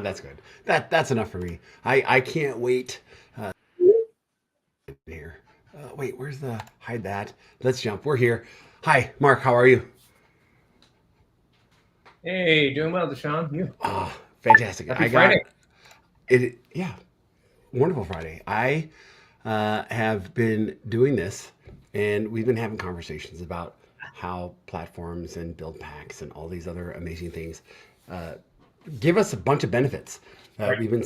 That's good. That's enough for me. I can't wait here. Wait, where's the hide that? Let's jump. We're here. Hi, Mark. How are you? Hey, doing well, Deshaun. You. Ah, fantastic. Happy I Friday. got it. Yeah, wonderful Friday. I have been doing this, and we've been having conversations about how platforms and build packs and all these other amazing things uh, give us a bunch of benefits. Right. I've been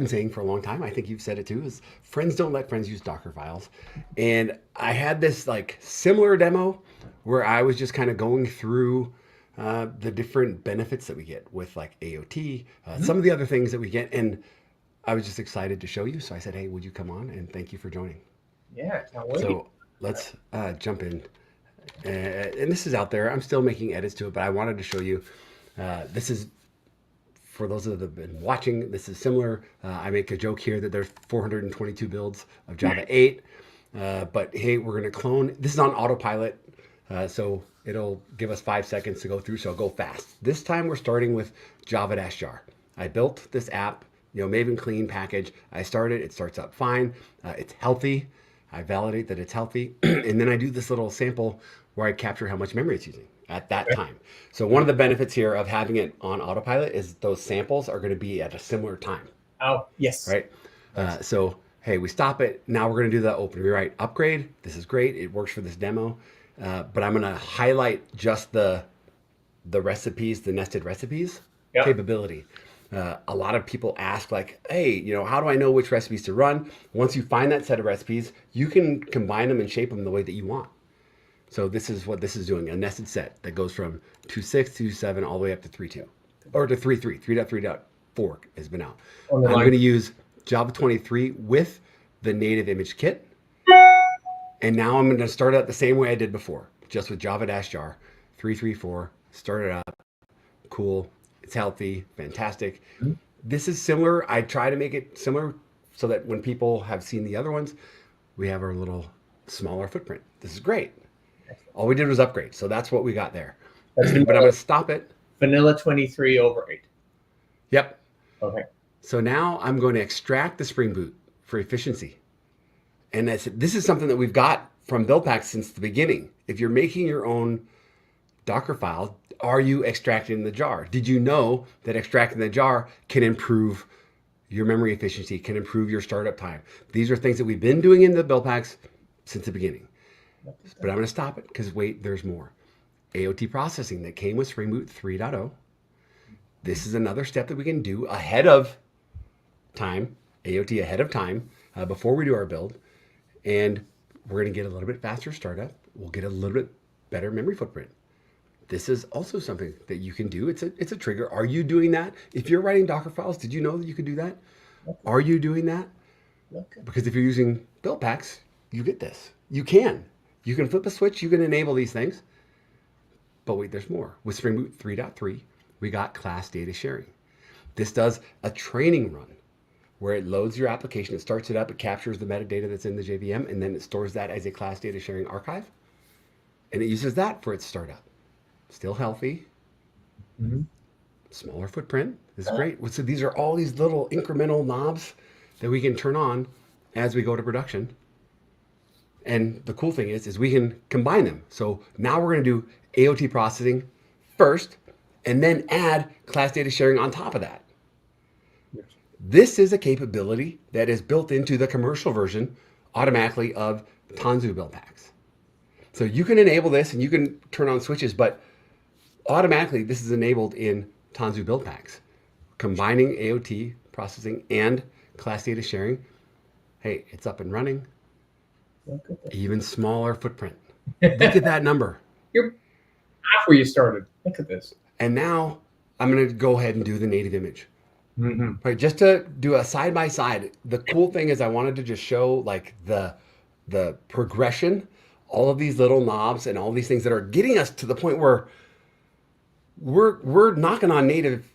saying for a long time, I think you've said it too, is friends don't let friends use Docker files. And I had this like similar demo where I was just kind of going through the different benefits that we get with like AOT, Mhm. some of the other things that we get. And I was just excited to show you. So I said, hey, would you come on? And thank you for joining. Yeah, can't wait. So let's jump in. And this is out there. I'm still making edits to it, but I wanted to show you. This is for those that have been watching. This is similar. I make a joke here that there's 422 builds of Java 8. But hey, we're going to clone. This is on autopilot. So it'll give us 5 seconds to go through. So I'll go fast. This time we're starting with Java-jar. I built this app, Maven clean package. I started, it starts up fine. It's healthy. I validate that it's healthy. And then I do this little sample where I capture how much memory it's using at that Okay. time. So one of the benefits here of having it on autopilot is those samples are going to be at a similar time, Oh, yes. right? Nice. So hey, we stop it. Now we're going to do the open rewrite upgrade. This is great. It works for this demo. But I'm going to highlight just the recipes, the nested recipes Yep. capability. A lot of people ask like, hey, how do I know which recipes to run? Once you find that set of recipes, you can combine them and shape them the way that you want. So this is what this is doing, a nested set that goes from 2.6, 2.7, all the way up to 3.2, or to 3.3, 3.3.4 has been out. On the I'm line. going to use Java 23 with the native image kit. And now I'm going to start out the same way I did before, just with Java-jar, 334, start it up, cool, it's healthy, fantastic. Mhm. This is similar. I try to make it similar so that when people have seen the other ones, we have our little smaller footprint. This is great. All we did was upgrade. So that's what we got there. That's But I'm going to stop it. vanilla 23 over 8. Yep. Okay. So now I'm going to extract the Spring Boot for efficiency. And this is something that we've got from buildpacks since the beginning. If you're making your own Docker file, are you extracting the jar? Did you know that extracting the jar can improve your memory efficiency, can improve your startup time? These are things that we've been doing in the buildpacks since the beginning. But I'm going to stop it because wait, there's more. AOT processing that came with Spring Boot 3.0. This is another step that we can do ahead of time, AOT ahead of time, before we do our build. And we're going to get a little bit faster startup. We'll get a little bit better memory footprint. This is also something that you can do. It's a trigger. Are you doing that? If you're writing Docker files, did you know that you could do that? Okay. Are you doing that? Okay. Because if you're using build packs, you get this. You can. You can flip a switch. You can enable these things. But wait, there's more. With Spring Boot 3.3, we got class data sharing. This does a training run where it loads your application, it starts it up, it captures the metadata that's in the JVM, and then it stores that as a class data sharing archive. And it uses that for its startup. Still healthy, Mhm. smaller footprint. This is great. So these are all these little incremental knobs that we can turn on as we go to production. And the cool thing is we can combine them. So now we're going to do AOT processing first, and then add class data sharing on top of that. Yes. This is a capability that is built into the commercial version automatically of Tanzu build packs. So you can enable this and you can turn on switches, but automatically this is enabled in Tanzu build packs. Combining AOT processing and class data sharing. Hey, it's up and running. Look at that. Even smaller footprint. Look at that number. You're half where you started. Look at this. And now I'm going to go ahead and do the native image. Mm-hmm. Right, just to do a side by side. The cool thing is I wanted to just show like the progression, all of these little knobs and all these things that are getting us to the point where we're knocking on native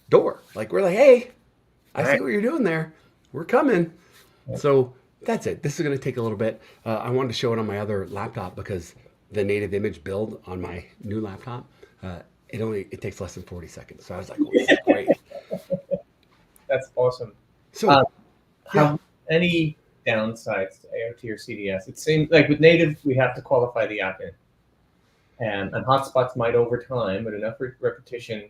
door. Like we're like, hey, I see Right. what you're doing there. We're coming. So that's it. This is going to take a little bit. I wanted to show it on my other laptop because the native image build on my new laptop, it takes less than 40 seconds. So I was like, oh, this is great. That's awesome. So yeah, Have any downsides to AOT or CDS? It seems like with native, we have to qualify the app in. And hotspots might over time, with enough repetition,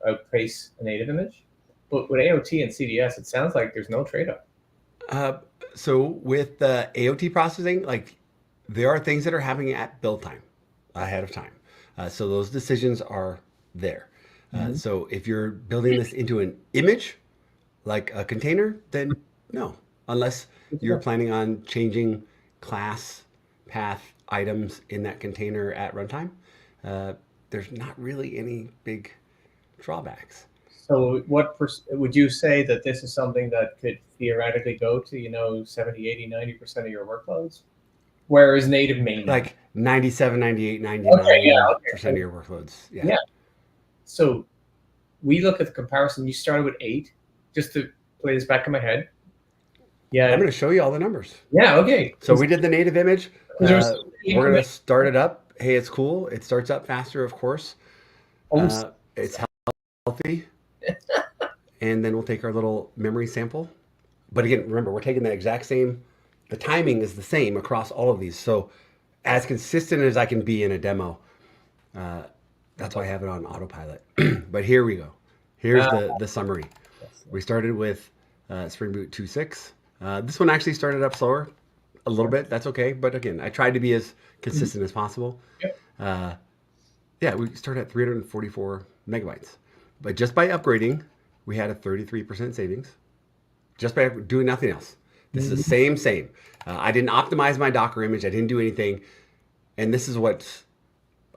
outpace a native image. But with AOT and CDS, it sounds like there's no trade-off. uh, so with the AOT processing, like there are things that are happening at build time ahead of time. So those decisions are there. Mhm. So if you're building this into an image, like a container, then no, unless Good to you're know. planning on changing class, path, items in that container at runtime. Uh, there's not really any big drawbacks. So what would you say that this is something that could theoretically go to, 70, 80, 90% of your workloads? Whereas native may not. Like 97, 98, Okay, yeah, 99% of okay. your workloads. Yeah. Yeah. So we look at the comparison. You started with 8, just to play this back in my head. I'm Yeah. going to show you all the numbers. Yeah, okay. So we did the native image. Because there was We're going to start it up. Hey, it's cool. It starts up faster, of course. It's healthy. And then we'll take our little memory sample. But again, remember, we're taking the exact same, the timing is the same across all of these. So as consistent as I can be in a demo, that's why I have it on autopilot. But here we go. Here's the summary. We started with Spring Boot 2.6. This one actually started up slower a little bit. That's okay. But again, I tried to be as consistent as possible. Yep. Yeah, we started at 344 megabytes. But just by upgrading, we had a 33% savings. Just by doing nothing else. This is the same. I didn't optimize my Docker image. I didn't do anything. And this is what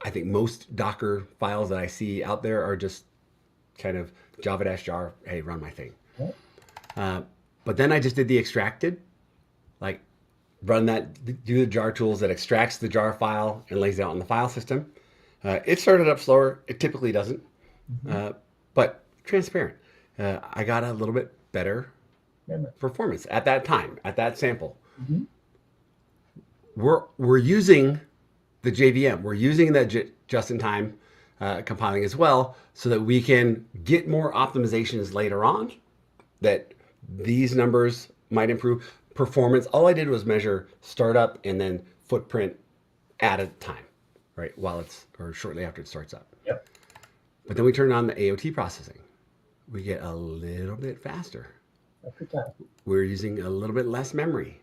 I think most Docker files that I see out there are just kind of java-jar, hey, run my thing. But then I just did the extracted, like run that, do the jar tools that extracts the jar file and lays it out in the file system. It started up slower. It typically doesn't, but transparent. I got a little bit better performance at that time, at that sample. We're using the JVM. We're using that just-in-time compiling as well, so that we can get more optimizations later on. That these numbers might improve performance. All I did was measure startup and then footprint at a time, right? While it's or shortly after it starts up. Yep. But then we turn on the AOT processing. We get a little bit faster. We're using a little bit less memory.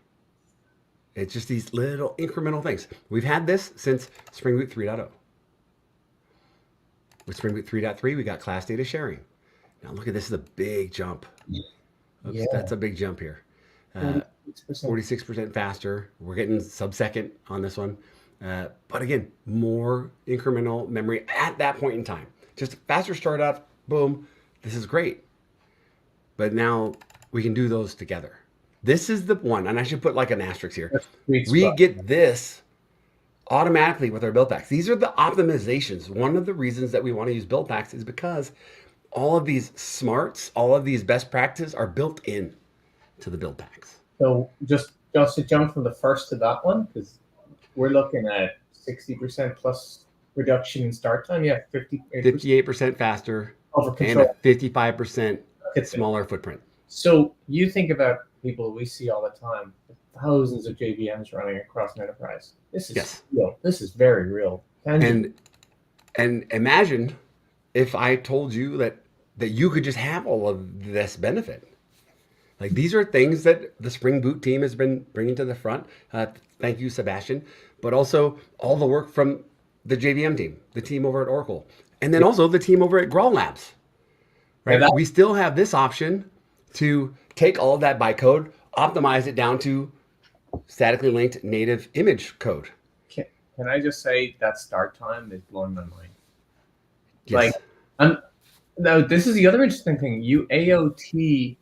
It's just these little incremental things. We've had this since Spring Boot 3.0. With Spring Boot 3.3, we got class data sharing. Now look at this, is a big jump. Oops, that's a big jump here. 46% faster. We're getting sub-second on this one. But again, more incremental memory at that point in time. Just faster startup, boom, this is great. But now we can do those together. This is the one, and I should put like an asterisk here. We get this automatically with our build packs. These are the optimizations. One of the reasons that we want to use build packs is because all of these smarts, all of these best practices are built in to the build packs. So just to jump from the first to that one, because we're looking at 60% plus reduction in start time. Yeah, 58% faster over and control. a 55% smaller footprint. So you think about people we see all the time, thousands of JVMs running across an enterprise. This is real. This is very real. And imagine if I told you that you could just have all of this benefit. Like these are things that the Spring Boot team has been bringing to the front. Thank you, Sebastian. But also all the work from the JVM team, the team over at Oracle, and then also the team over at Graal Labs. Right? We still have this option to take all of that bytecode, optimize it down to statically linked native image code. Can I just say that start time is blowing my mind? Yes. Like, now this is the other interesting thing. AOT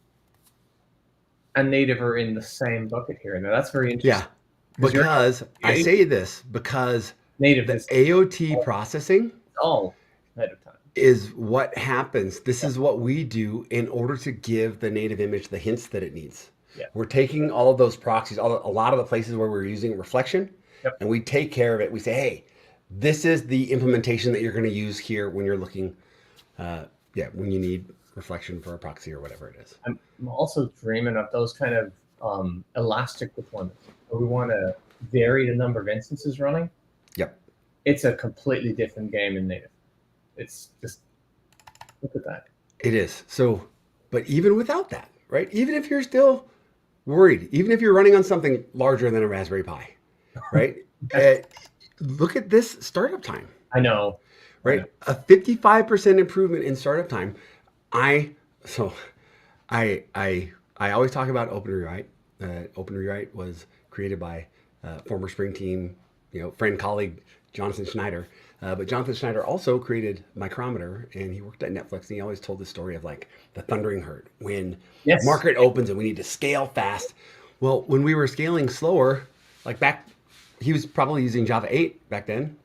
and native are in the same bucket here. Now that's very interesting. Yeah, because I say this because native the AOT processing all ahead of time is what happens. This is what we do in order to give the native image the hints that it needs. Yeah. We're taking all of those proxies, a lot of the places where we're using reflection, and we take care of it. We say, hey, this is the implementation that you're going to use here when you're looking, when you need reflection for a proxy or whatever it is. I'm also dreaming of those kind of elastic deployments where we want to vary the number of instances running. Yep. It's a completely different game in native. It's just, look at that. It is. So, but even without that, right? Even if you're still worried, even if you're running on something larger than a Raspberry Pi, right? Look at this startup time. I know. Right? A 55% improvement in startup time. I always talk about Open Rewrite. Open Rewrite was created by former Spring Team, friend, colleague, Jonathan Schneider. But Jonathan Schneider also created Micrometer, and he worked at Netflix, and he always told the story of like the thundering herd when market opens and we need to scale fast. Well, when we were scaling slower, like back, he was probably using Java 8 back then,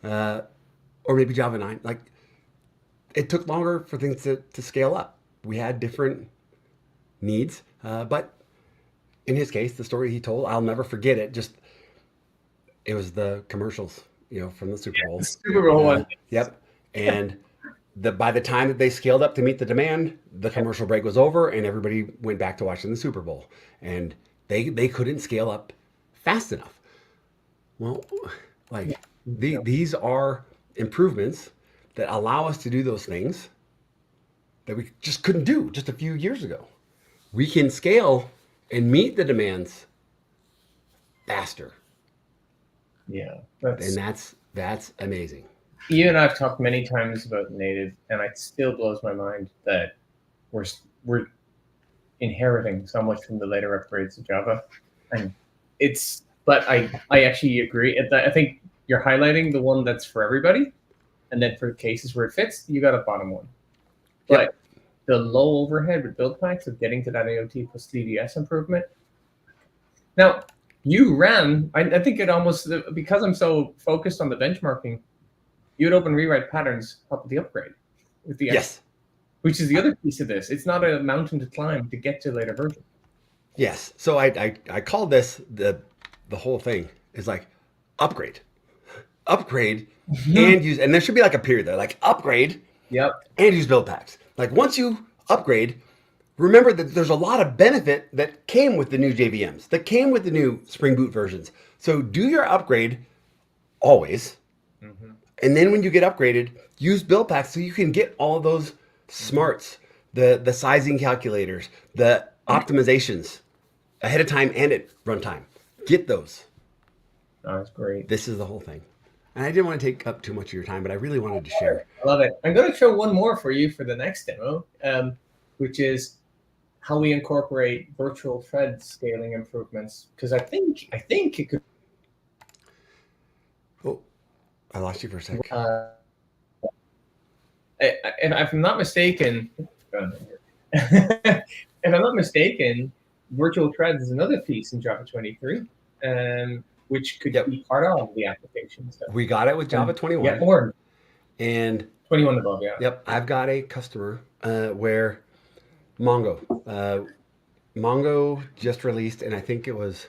or maybe Java 9. Like, it took longer for things to scale up. We had different needs, but in his case, the story he told, I'll never forget it. It was the commercials, from the Super Bowl. Super Bowl one. Yep. And by the time that they scaled up to meet the demand, the commercial break was over and everybody went back to watching the Super Bowl. And they couldn't scale up fast enough. Well, these are improvements that allow us to do those things that we just couldn't do just a few years ago. We can scale and meet the demands faster. Yeah, that's amazing. You and I have talked many times about native, and it still blows my mind that we're inheriting so much from the later upgrades of Java, and but I actually agree. I think you're highlighting the one that's for everybody, and then for cases where it fits, you got a bottom one. But Yep. The low overhead with build packs of getting to that AOT plus CDS improvement. Now, you ran, I think it almost, because I'm so focused on the benchmarking, you would open rewrite patterns up with the upgrade. With the Yes. Which is the other piece of this. It's not a mountain to climb to get to a later version. Yes. So I call this the whole thing is like upgrade and use, and there should be like a period there, like upgrade and use build packs. Like once you upgrade, remember that there's a lot of benefit that came with the new JVMs, that came with the new Spring Boot versions. So do your upgrade always. Mm-hmm. And then when you get upgraded, use build packs so you can get all of those smarts, the sizing calculators, the optimizations ahead of time and at runtime. Get those. Oh, that's great. This is the whole thing. And I didn't want to take up too much of your time, but I really wanted to share. I love it. I'm going to show one more for you for the next demo, which is how we incorporate virtual thread scaling improvements. Because I think it could. Oh, I lost you for a second. If I'm not mistaken, virtual threads is another piece in Java 23, which could be part of the application stuff. We got it with Java 21. Yeah, or and 21 above, yeah. Yep, I've got a customer where Mongo just released, and I think it was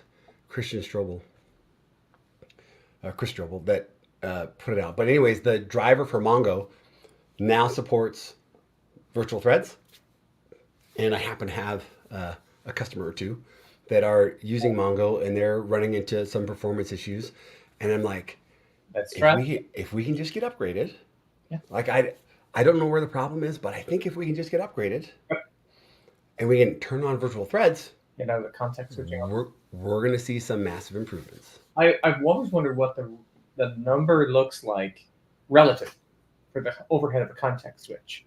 Chris Strobel that put it out. But anyways, the driver for Mongo now supports virtual threads, and I happen to have a customer or two that are using Mongo, and they're running into some performance issues, and I'm like, if we can just get upgraded, like I don't know where the problem is, but I think if we can just get upgraded, and we can turn on virtual threads, get out of the context switching, we're going to see some massive improvements. I've always wondered what the number looks like relative for the overhead of a context switch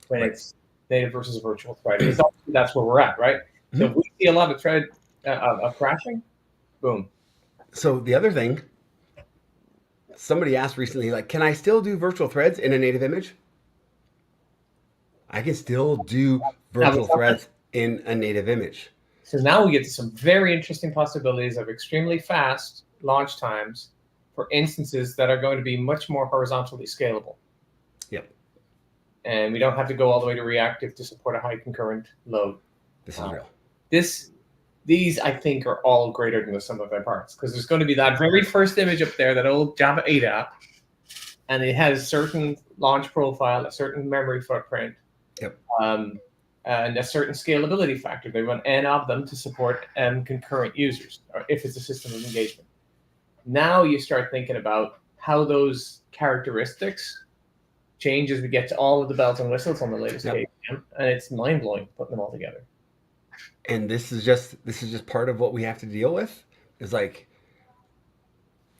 when it's native versus virtual thread. That's where we're at, right? Mm-hmm. So if we see a lot of thread of crashing, boom. So the other thing, somebody asked recently, like, can I still do virtual threads in a native image? I can still do virtual threads in a native image. So now we get to some very interesting possibilities of extremely fast launch times for instances that are going to be much more horizontally scalable. Yep. And we don't have to go all the way to reactive to support a high concurrent load. This is real. These, I think, are all greater than the sum of their parts, because there's going to be that very first image up there, that old Java 8 app, and it has certain launch profile, a certain memory footprint, Yep. And a certain scalability factor. They run n of them to support m concurrent users, or if it's a system of engagement. Now you start thinking about how those characteristics change as we get to all of the bells and whistles on the latest Yep. KVM, and it's mind blowing putting them all together. And this is just part of what we have to deal with. Is like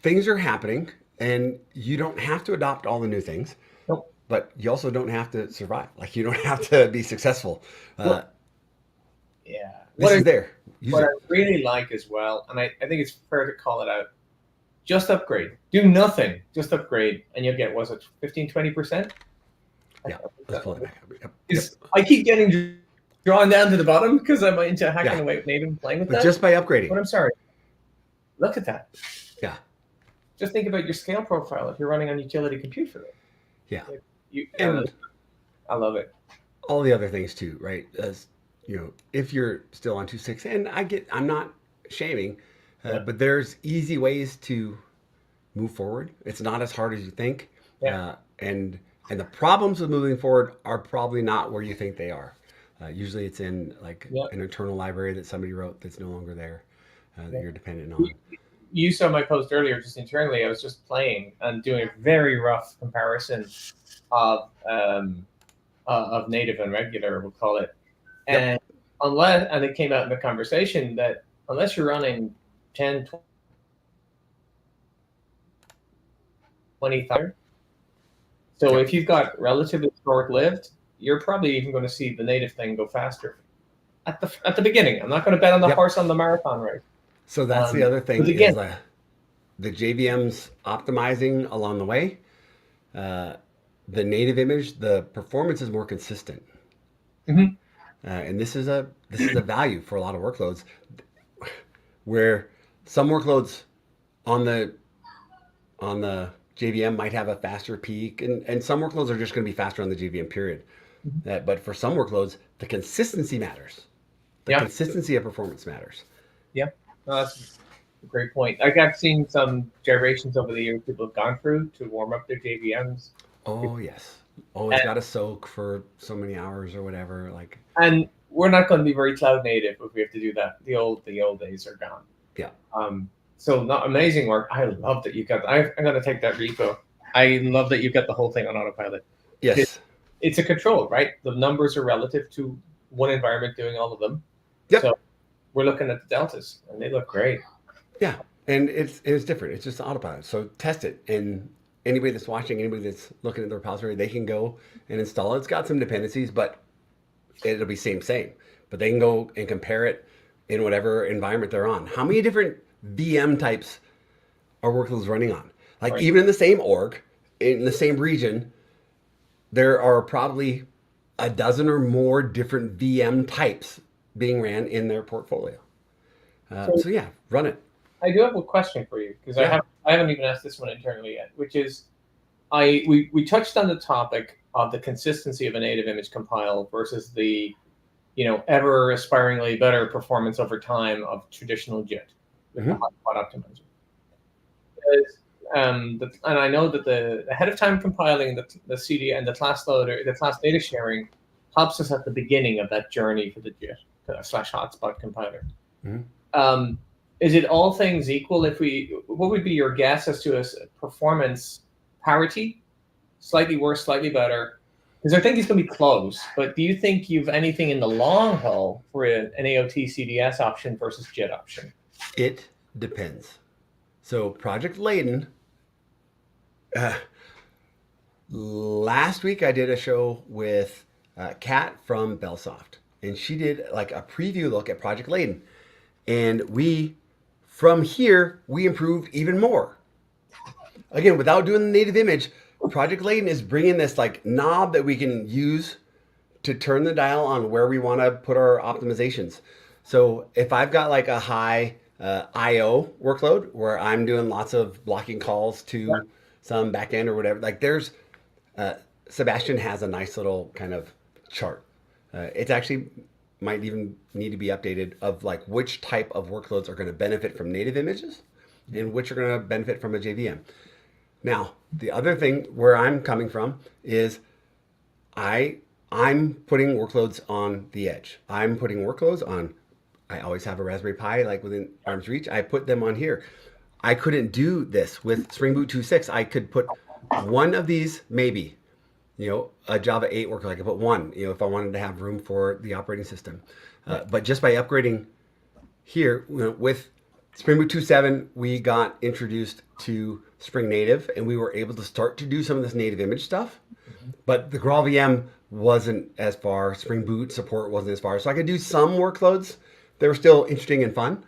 things are happening, and you don't have to adopt all the new things, Nope. but you also don't have to survive. Like you don't have to be successful. Yeah. This is there. What I really like as well, and I think it's fair to call it out, just upgrade. Do nothing. Just upgrade, and you'll get, was it 15, 20%? Yeah, let's pull it back up. Yep. Yep. I keep getting drawn down to the bottom because I'm into hacking away with native and playing with but that. Just by upgrading. But I'm sorry. Look at that. Yeah. Just think about your scale profile if you're running on utility compute for it. Yeah. And I love it. All the other things too, right? As if you're still on 2.6, and I'm not shaming, but there's easy ways to move forward. It's not as hard as you think. Yeah. And the problems with moving forward are probably not where you think they are. Usually it's in like an internal library that somebody wrote that's no longer there that you're dependent on. You saw my post earlier just internally. I was just playing and doing a very rough comparison of native and regular, we'll call it. And and it came out in the conversation that unless you're running 10, 20,000, so if you've got relatively short-lived, you're probably even going to see the native thing go faster at the beginning. I'm not going to bet on the horse on the marathon race. So that's the other thing again, is the JVM's optimizing along the way. The native image, the performance is more consistent. Mm-hmm. And this is a value for a lot of workloads, where some workloads on the JVM might have a faster peak, and some workloads are just going to be faster on the JVM period. Mm-hmm. But for some workloads, the consistency matters. The consistency of performance matters. Yeah, no, that's a great point. Like I've seen some gyrations over the years people have gone through to warm up their JVMs. Oh yes. Oh, it's got to soak for so many hours or whatever. Like, and we're not going to be very cloud native if we have to do that. The old days are gone. Yeah. So not amazing work. I love that you got. I'm going to take that repo. I love that you got the whole thing on autopilot. Yes. It's a control, right? The numbers are relative to one environment doing all of them. Yep. So we're looking at the deltas, and they look great. Yeah, and it's different. It's just autopilot. So test it, and anybody that's watching, anybody that's looking at the repository, they can go and install it. It's got some dependencies, but it'll be same. But they can go and compare it in whatever environment they're on. How many different VM types are workloads running on? Like even in the same org, in the same region, there are probably a dozen or more different VM types being ran in their portfolio. So yeah, run it. I do have a question for you because I haven't even asked this one internally yet, which is we touched on the topic of the consistency of a native image compile versus the ever aspiringly better performance over time of traditional JIT, the hotspot optimizer. And I know that the ahead of time compiling the CD and the class loader, the class data sharing, helps us at the beginning of that journey for the JIT / hotspot compiler. Mm-hmm. Is it all things equal? What would be your guess as to a performance parity? Slightly worse, slightly better? Because I think it's going to be close. But do you think you've anything in the long haul for an AOT CDS option versus JIT option? It depends. So Project Layton, last week I did a show with Kat from Bellsoft, and she did like a preview look at Project Layton. And from here, we improved even more. Again, without doing the native image, Project Layton is bringing this like knob that we can use to turn the dial on where we want to put our optimizations. So if I've got like a high IO workload where I'm doing lots of blocking calls to some backend or whatever, like there's Sebastian has a nice little kind of chart. It's actually might even need to be updated of like which type of workloads are going to benefit from native images and which are going to benefit from a JVM. Now, the other thing where I'm coming from is I I'm putting workloads on the edge. I'm putting workloads on. I always have a Raspberry Pi like within arm's reach. I put them on here. I couldn't do this with Spring Boot 2.6. I could put one of these, maybe, a Java 8 workload. I could put one, if I wanted to have room for the operating system. But just by upgrading here, with Spring Boot 2.7, we got introduced to Spring Native, and we were able to start to do some of this native image stuff. But the Graal VM wasn't as far. Spring Boot support wasn't as far. So I could do some workloads that were still interesting and fun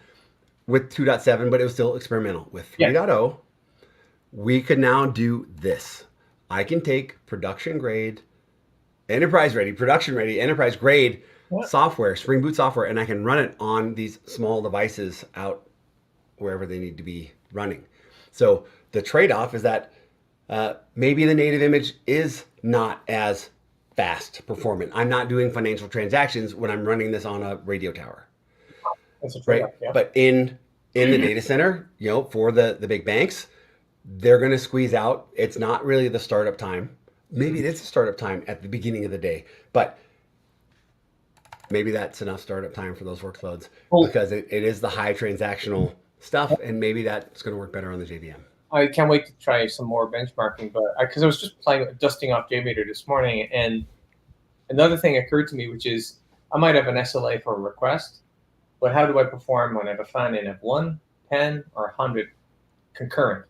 with 2.7, but it was still experimental. With 3.0, we could now do this. I can take production grade, enterprise ready, production ready, enterprise grade software, Spring Boot software, and I can run it on these small devices out wherever they need to be running. So the trade-off is that maybe the native image is not as fast performant. I'm not doing financial transactions when I'm running this on a radio tower. That's a trade-off, right? But in the data center, for the big banks, they're going to squeeze out. It's not really the startup time. Maybe it's a startup time at the beginning of the day, but maybe that's enough startup time for those workloads because it is the high transactional stuff, and maybe that's going to work better on the JVM. I can't wait to try some more benchmarking, but because I was just dusting off JMeter this morning, and another thing occurred to me, which is I might have an SLA for a request, but how do I perform when I have a fan in at 1, 10, or 100 concurrent?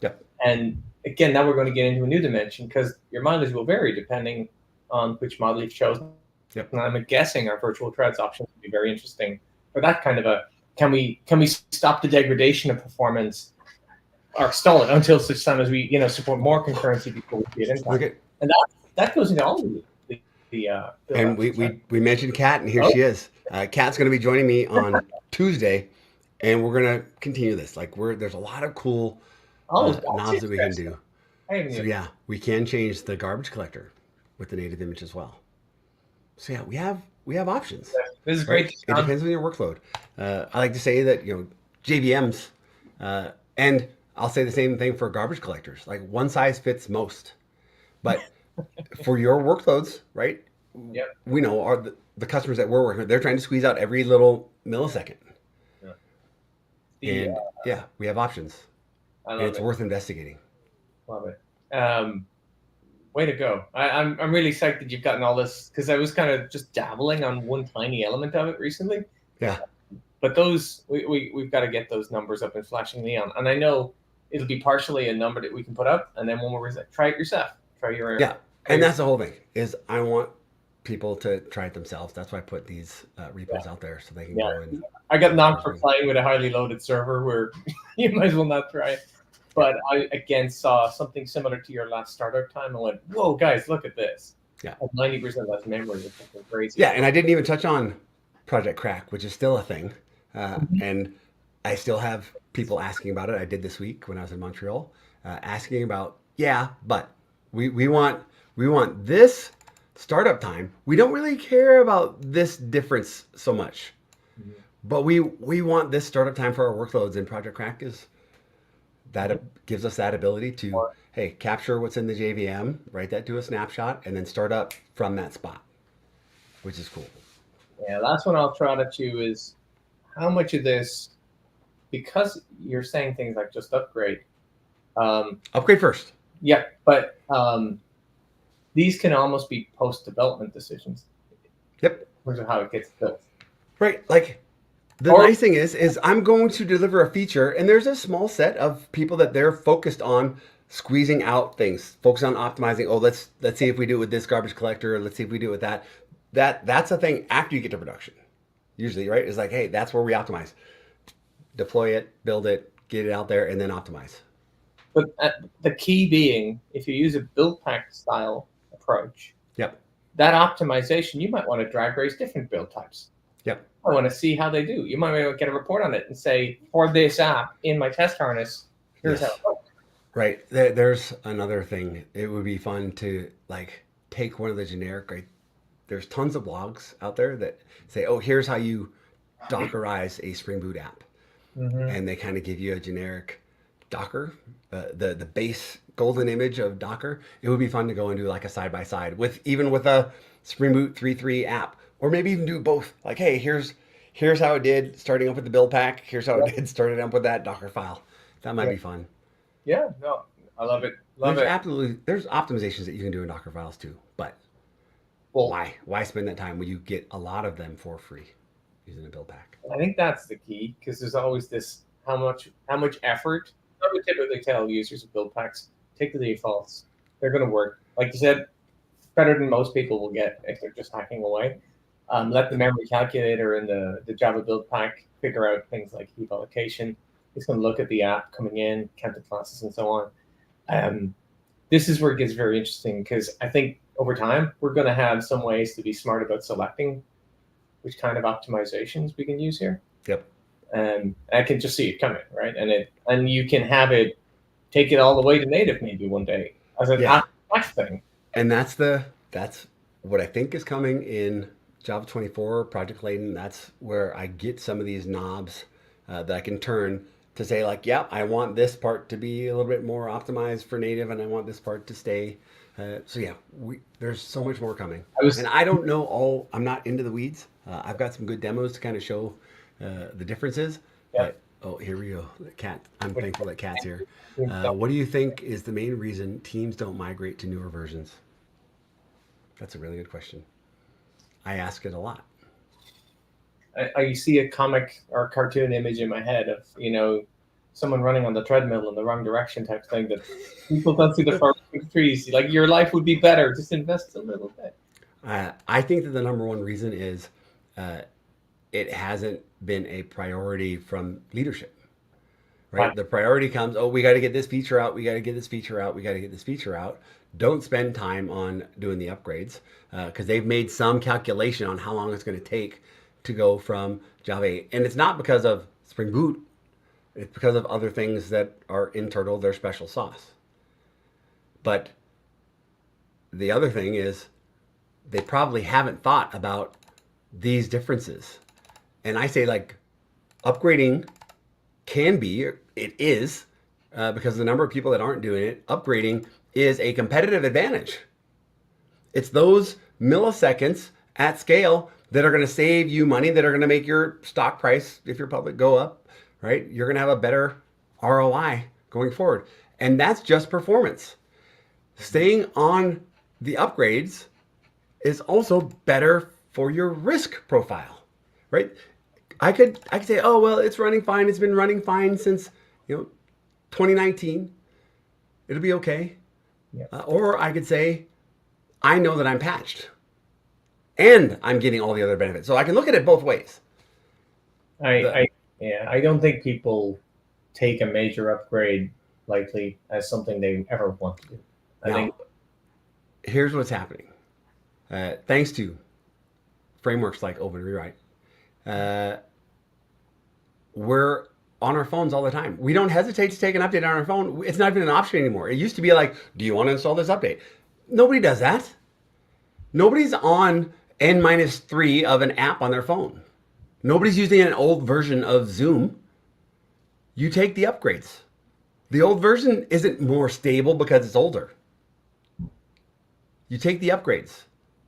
Yep. And again, now we're going to get into a new dimension because your mileage will vary depending on which model you've chosen. Yep. And I'm guessing our virtual threads option would be very interesting for that kind of a. Can we stop the degradation of performance or stall it until such time as we support more concurrency before we see it in time? Okay. And that goes into all the and we mentioned Kat, and here she is. Kat's going to be joining me on Tuesday, and we're going to continue this. There's a lot of cool knobs that we can do. So yeah, we can change the garbage collector with the native image as well. So yeah, we have options. This is great. It depends on your workload. I like to say that JVMs, and I'll say the same thing for garbage collectors. Like one size fits most, but for your workloads, right? Yep. We know the customers that we're working with, they're trying to squeeze out every little millisecond. And we have options. And it's worth investigating. Love it. Way to go. I'm really psyched that you've gotten all this, because I was kind of just dabbling on one tiny element of it recently. Yeah. But those, we've got to get those numbers up in flashing neon. And I know it'll be partially a number that we can put up, and then when we're like, try it yourself. Try your and that's the whole thing, is I want people to try it themselves. That's why I put these repos out there so they can go and. I got knocked for playing with a highly loaded server where you might as well not try it. But I, again, saw something similar to your last startup time and went, whoa, guys, look at this. Yeah. 90% less memory is something crazy. Yeah, and I didn't even touch on Project Crack, which is still a thing. And I still have people asking about it. I did this week when I was in Montreal, asking about, but we want this startup time. We don't really care about this difference so much. Mm-hmm. But we want this startup time for our workloads, and Project Crack is... that gives us that ability to, capture what's in the JVM, write that to a snapshot, and then start up from that spot, which is cool. Yeah, last one I'll throw at you is how much of this, because you're saying things like just upgrade. Upgrade first. Yeah, but these can almost be post-development decisions. Yep. In terms of how it gets built. Right, the nice thing is I'm going to deliver a feature, and there's a small set of people that they're focused on squeezing out things, focused on optimizing. Oh, let's see if we do it with this garbage collector. Let's see if we do it with that. That's a thing after you get to production, usually, right? It's like, hey, that's where we optimize. Deploy it, build it, get it out there, and then optimize. But the key being, if you use a build pack style approach, yep, that optimization, you might want to drag race different build types. Yep. I want to see how they do. You might want to get a report on it and say, for this app in my test harness, here's how it works. Right. There's another thing. It would be fun to take one of the generic, there's tons of blogs out there that say, oh, here's how you Dockerize a Spring Boot app. Mm-hmm. And they kind of give you a generic Docker, the base golden image of Docker. It would be fun to go and do a side-by-side with a Spring Boot 3.3 app, or maybe even do both. Like, hey, here's how it did starting up with the build pack. Here's how it Yeah. did starting up with that Docker file. That might Yeah. be fun. Yeah. No, I love it. Love There's it. absolutely there's optimizations that you can do in Docker files too, but Well, why spend that time when you get a lot of them for free using a build pack? I think that's the key, because there's always this how much effort. I would typically tell users of build packs, take the defaults. They're going to work. Like you said, better than most people will get if they're just hacking away. Let the memory calculator and the Java build pack figure out things like heap allocation. It's going to look at the app coming in, count the classes, and so on. This is where it gets very interesting, because I think over time we're going to have some ways to be smart about selecting which kind of optimizations we can use here. Yep. And I can just see it coming, right? And you can have it take it all the way to native maybe one day as an app thing. And that's what I think is coming in Java 24 Project Layton. That's where I get some of these knobs that I can turn to say like, yeah, I want this part to be a little bit more optimized for native, and I want this part to stay. So yeah, there's so much more coming. And I don't know all. I'm not into the weeds. I've got some good demos to kind of show the differences. Yeah. But here we go. The cat. I'm thankful that Cat's here. What do you think is the main reason teams don't migrate to newer versions? That's a really good question. I ask it a lot. I see a comic or cartoon image in my head of, someone running on the treadmill in the wrong direction type thing, that people don't see the forest for the trees. Like, your life would be better. Just invest a little bit. I think that the number one reason is it hasn't been a priority from leadership. Right? The priority comes, we got to get this feature out. We got to get this feature out. We got to get this feature out. Don't spend time on doing the upgrades because they've made some calculation on how long it's going to take to go from Java 8. And it's not because of Spring Boot. It's because of other things that are internal, their special sauce. But the other thing is they probably haven't thought about these differences. And I say, like, upgrading can be, it is, because the number of people that aren't doing it, upgrading is a competitive advantage. It's those milliseconds at scale that are going to save you money, that are going to make your stock price, if you're public, go up, right? You're going to have a better ROI going forward. And that's just performance. Staying on the upgrades is also better for your risk profile, right? I could say, oh, well, it's running fine. It's been running fine since 2019. It'll be okay. Yeah. Or I could say, I know that I'm patched and I'm getting all the other benefits. So I can look at it both ways. I don't think people take a major upgrade lightly as something they ever want to do. I think here's what's happening. Thanks to frameworks like Open Rewrite, we're on our phones all the time. We don't hesitate to take an update on our phone. It's not even an option anymore. It used to be like, do you want to install this update? Nobody does that. Nobody's on N-3 of an app on their phone. Nobody's using an old version of Zoom. You take the upgrades. The old version isn't more stable because it's older. You take the upgrades.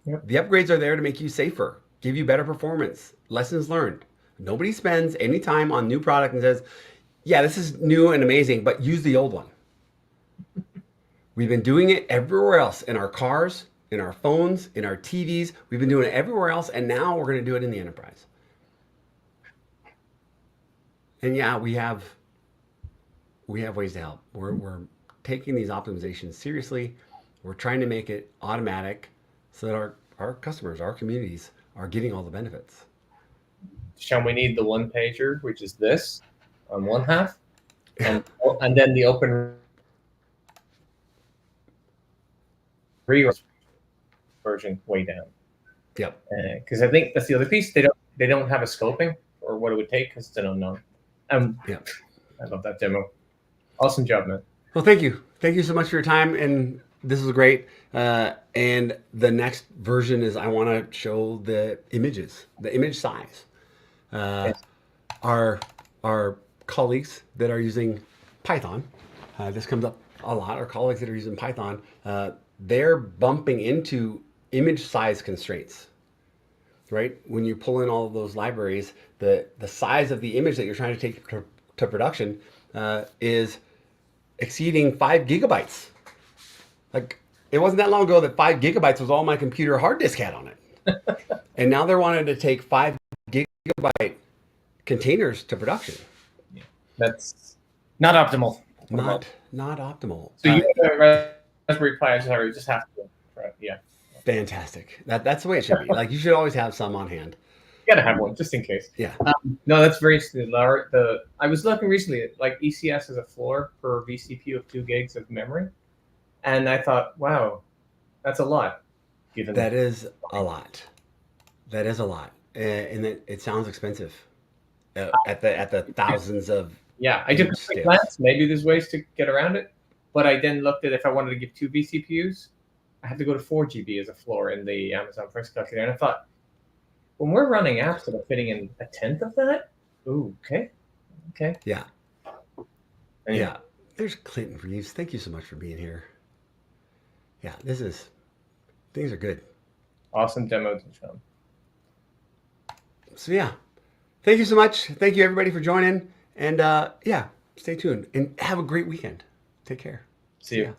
Yep. The upgrades are there to make you safer, give you better performance, lessons learned. Nobody spends any time on new product and says, yeah, this is new and amazing, but use the old one. We've been doing it everywhere else, in our cars, in our phones, in our TVs. We've been doing it everywhere else, and now we're going to do it in the enterprise. And yeah, we have ways to help. We're taking these optimizations seriously. We're trying to make it automatic so that our customers, our communities are getting all the benefits. Shall we need the one pager, which is this on one half, and then the open version way down? Yep. Because I think that's the other piece. They don't have a scoping or what it would take because it's an unknown. Yep. I love that demo. Awesome job, man. Well, thank you. Thank you so much for your time, and this was great. And the next version is I want to show the images, the image size. Yes. Our colleagues that are using Python, this comes up a lot. Our colleagues that are using Python, they're bumping into image size constraints, right? When you pull in all of those libraries, the size of the image that you're trying to take to production is exceeding 5 GB. Like, it wasn't that long ago that 5 GB was all my computer hard disk had on it. And now they're wanting to take 5 GB containers to production. Yeah. That's not optimal. Not optimal. So you have a Raspberry Pi, sorry, just have to try it. Yeah. Fantastic. That's the way it should be. Like, you should always have some on hand. You gotta have one just in case. Yeah. No, that's very interesting. I was looking recently at like ECS as a floor per vCPU of 2 gigs of memory, and I thought, wow, that's a lot. Given That is a lot. That is a lot, and it sounds expensive at the thousands of. Yeah, I took a glance. Maybe there's ways to get around it, but I then looked at if I wanted to give 2 vCPUs, I had to go to 4 GB as a floor in the Amazon Price Calculator, and I thought, when we're running apps that are fitting in a tenth of that, ooh, okay. Yeah. Anyway. Yeah. There's Clinton Reeves. Thank you so much for being here. Yeah, things are good. Awesome demo, Sean. So yeah, thank you so much. Thank you everybody for joining, and yeah, stay tuned and have a great weekend. Take care. See you.